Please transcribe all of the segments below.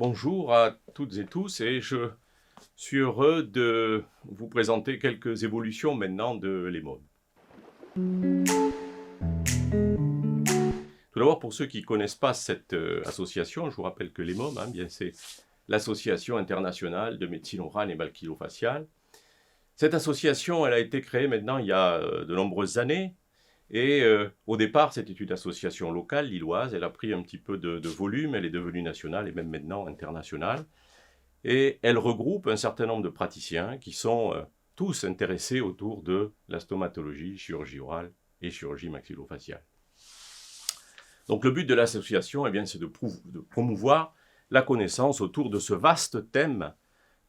Bonjour à toutes et tous et je suis heureux de vous présenter quelques évolutions maintenant de l'EMOM. Tout d'abord, pour ceux qui ne connaissent pas cette association, je vous rappelle que l'EMOM, c'est l'Association internationale de médecine orale et maxilofaciale. Cette association, elle a été créée maintenant il y a de nombreuses années. Et au départ, c'était une association locale, lilloise. Elle a pris un petit peu de volume, elle est devenue nationale et même maintenant internationale. Et elle regroupe un certain nombre de praticiens qui sont tous intéressés autour de la stomatologie, chirurgie orale et chirurgie maxillofaciale. Donc le but de l'association, c'est de promouvoir la connaissance autour de ce vaste thème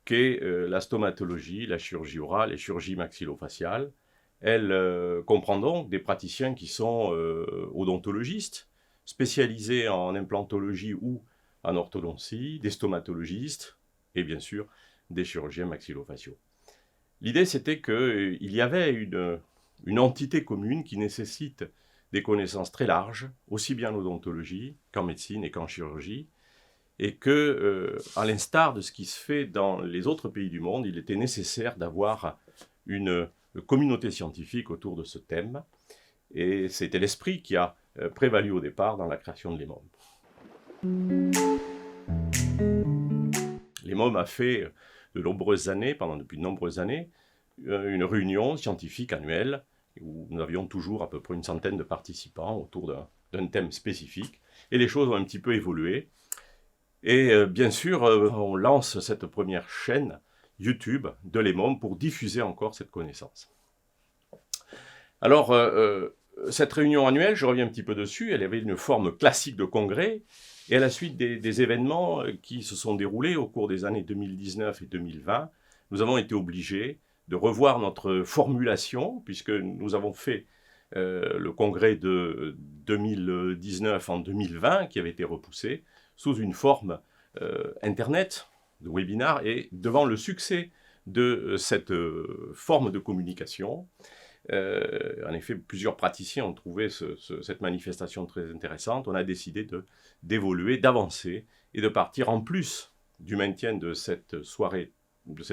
qu'est la stomatologie, la chirurgie orale et chirurgie maxillofaciale. Elle comprend donc des praticiens qui sont odontologistes, spécialisés en implantologie ou en orthodontie, des stomatologistes et bien sûr des chirurgiens maxillofaciaux. L'idée, c'était qu'il y avait une entité commune qui nécessite des connaissances très larges, aussi bien en odontologie qu'en médecine et qu'en chirurgie, et que, à l'instar de ce qui se fait dans les autres pays du monde, il était nécessaire d'avoir une communauté scientifique autour de ce thème, et c'était l'esprit qui a prévalu au départ dans la création de l'EMOM. L'EMOM a fait depuis de nombreuses années, une réunion scientifique annuelle où nous avions toujours à peu près une centaine de participants autour d'un thème spécifique, et les choses ont un petit peu évolué. Et bien sûr, on lance cette première chaîne YouTube de l'EMOM pour diffuser encore cette connaissance. Alors, cette réunion annuelle, je reviens un petit peu dessus, elle avait une forme classique de congrès, et à la suite des événements qui se sont déroulés au cours des années 2019 et 2020, nous avons été obligés de revoir notre formulation, puisque nous avons fait le congrès de 2019 en 2020, qui avait été repoussé, sous une forme Internet, de webinar, et devant le succès de cette forme de communication, en effet, plusieurs praticiens ont trouvé cette manifestation très intéressante. On a décidé d'évoluer, d'avancer et de partir, en plus du maintien de cette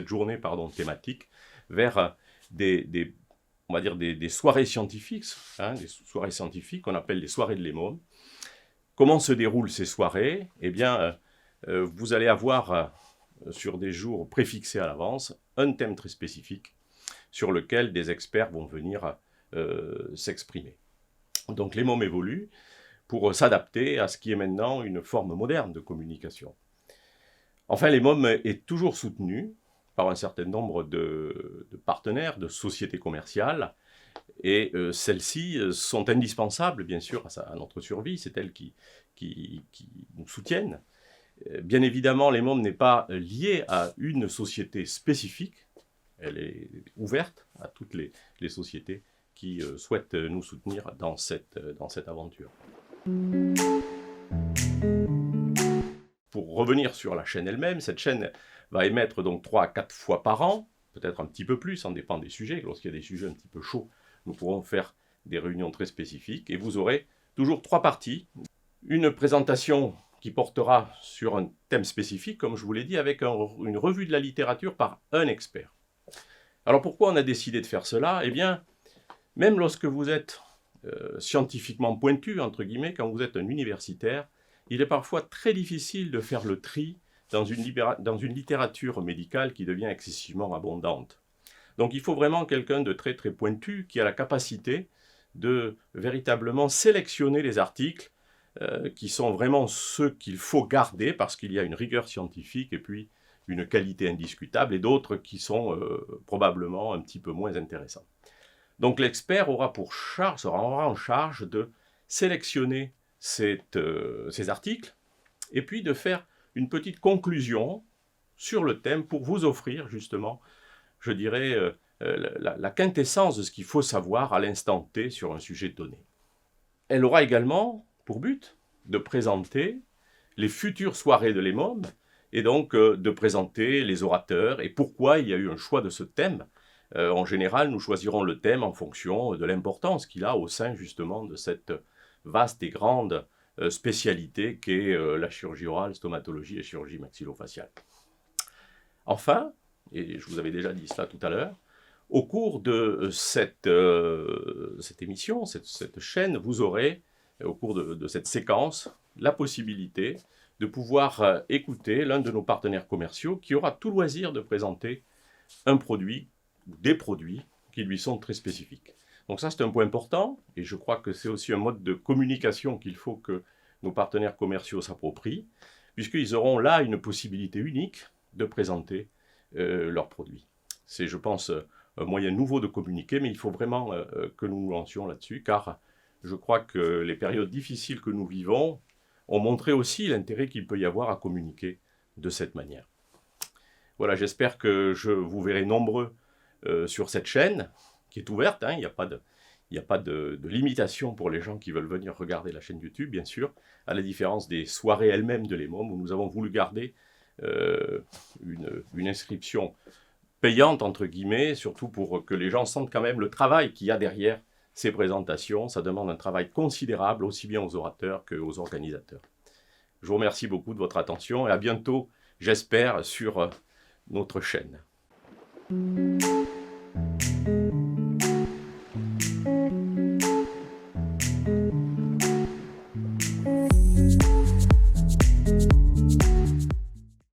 journée thématique, vers des soirées scientifiques, des soirées scientifiques qu'on appelle les soirées de l'EMOM. Comment se déroulent ces soirées? Eh bien, vous allez avoir, sur des jours préfixés à l'avance, un thème très spécifique sur lequel des experts vont venir s'exprimer. Donc l'EMOM évolue pour s'adapter à ce qui est maintenant une forme moderne de communication. Enfin, l'EMOM est toujours soutenue par un certain nombre de partenaires, de sociétés commerciales, et celles-ci sont indispensables, bien sûr, à notre survie. C'est elles qui nous soutiennent. Bien évidemment, l'EMOM n'est pas liée à une société spécifique. Elle est ouverte à toutes les sociétés qui souhaitent nous soutenir dans cette aventure. Pour revenir sur la chaîne elle-même, cette chaîne va émettre donc 3 à 4 fois par an, peut-être un petit peu plus, ça dépend des sujets. Lorsqu'il y a des sujets un petit peu chauds, nous pourrons faire des réunions très spécifiques, et vous aurez toujours 3 parties. Une présentation qui portera sur un thème spécifique, comme je vous l'ai dit, avec une revue de la littérature par un expert. Alors pourquoi on a décidé de faire cela? Eh bien, même lorsque vous êtes scientifiquement pointu, entre guillemets, quand vous êtes un universitaire, il est parfois très difficile de faire le tri dans une littérature médicale qui devient excessivement abondante. Donc il faut vraiment quelqu'un de très très pointu qui a la capacité de véritablement sélectionner les articles qui sont vraiment ceux qu'il faut garder parce qu'il y a une rigueur scientifique et puis une qualité indiscutable, et d'autres qui sont probablement un petit peu moins intéressants. Donc l'expert sera en charge de sélectionner ces articles et puis de faire une petite conclusion sur le thème pour vous offrir justement, je dirais, la quintessence de ce qu'il faut savoir à l'instant T sur un sujet donné. Elle aura également pour but de présenter les futures soirées de l'EMOM, et donc de présenter les orateurs et pourquoi il y a eu un choix de ce thème. En général, nous choisirons le thème en fonction de l'importance qu'il a au sein justement de cette vaste et grande spécialité qu'est la chirurgie orale, stomatologie et chirurgie maxillofaciale. Enfin, et je vous avais déjà dit cela tout à l'heure, au cours de cette émission, cette chaîne, vous aurez, au cours de cette séquence, la possibilité de pouvoir écouter l'un de nos partenaires commerciaux qui aura tout loisir de présenter un produit ou des produits qui lui sont très spécifiques. Donc ça, c'est un point important, et je crois que c'est aussi un mode de communication qu'il faut que nos partenaires commerciaux s'approprient, puisqu'ils auront là une possibilité unique de présenter leurs produits. C'est, je pense, un moyen nouveau de communiquer, mais il faut vraiment que nous nous lancions là-dessus, car je crois que les périodes difficiles que nous vivons ont montré aussi l'intérêt qu'il peut y avoir à communiquer de cette manière. Voilà, j'espère que je vous verrai nombreux sur cette chaîne, qui est ouverte, hein, il n'y a pas de limitation pour les gens qui veulent venir regarder la chaîne YouTube, bien sûr, à la différence des soirées elles-mêmes de l'EMOM, où nous avons voulu garder une inscription payante, entre guillemets, surtout pour que les gens sentent quand même le travail qu'il y a derrière ces présentations. Ça demande un travail considérable, aussi bien aux orateurs qu'aux organisateurs. Je vous remercie beaucoup de votre attention et à bientôt, j'espère, sur notre chaîne.